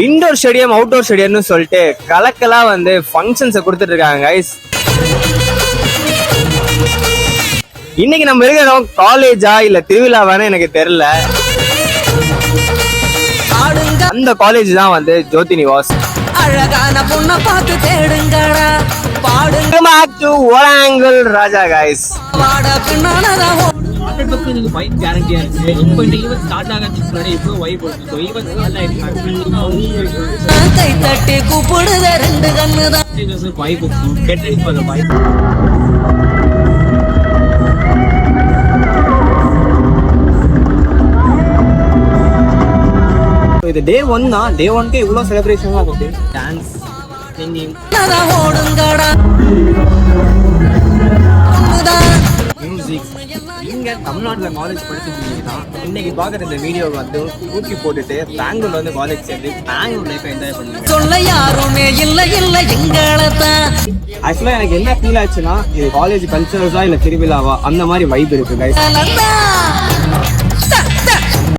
Indoor stadium outdoor ஸ்டேடியம்னு சொல்லிட்டு கலக்கலா வந்து ஃபங்க்ஷன்ஸை கொடுத்துட்டு இருக்காங்க கைஸ். இன்னைக்கு நம்ம இருக்கிற காலேஜா இல்ல திருவிழாவான்னு எனக்கு தெரியல. அந்த காலேஜ் தான் வந்து ஜோதி நிவாஸ். அழகான பொண்ண பார்த்து தேடுங்கடா பாடுங்க ஓலாங்கல் ராஜா கைஸ். வாட பின்னானதா இதுக்கு வைப் கேரண்டியா இருக்கு. இப்போ இந்த ஈவென்ட் ஸ்டார்ட் ஆகிறதுக்கு முன்னாடி இப்போ வைப் இருக்கு. ஸோ ஈவென்ட் ஸ்டார்ட் ஆகிடுச்சு. கை தட்டி கூப்பிடுத ரெண்டு கண்ணுதான் வைப் கேட்டு இப்போ அந்த வைப் இது டே 1 தான். டே 1க்கு இவ்வளவு செலிப்ரேஷன் ஆகுது. டான்ஸ் சிங்கிங் ஓடுங்கடா மியூசிக். நீங்க தமிழ்நாட்டுல காலேஜ் படிச்சிருந்தீங்கன்னா இன்னைக்கு பாக்குற இந்த வீடியோ வந்து ஊக்கி போட்டுட்டு பெங்களூர்ல வந்து காலேஜ் சேர்ந்து பெங்களூர் லைஃப் என்ஜாய் பண்ணுங்க. சொல்ல யாருமே இல்ல இல்ல எங்களத்தான். ஆக்சுவலா எனக்கு என்ன ஃபீல் ஆச்சுன்னா இது காலேஜ் கல்ச்சரல்ஸா இல்ல திருவிழாவா அந்த மாதிரி வைப் இருக்கு கைஸ்.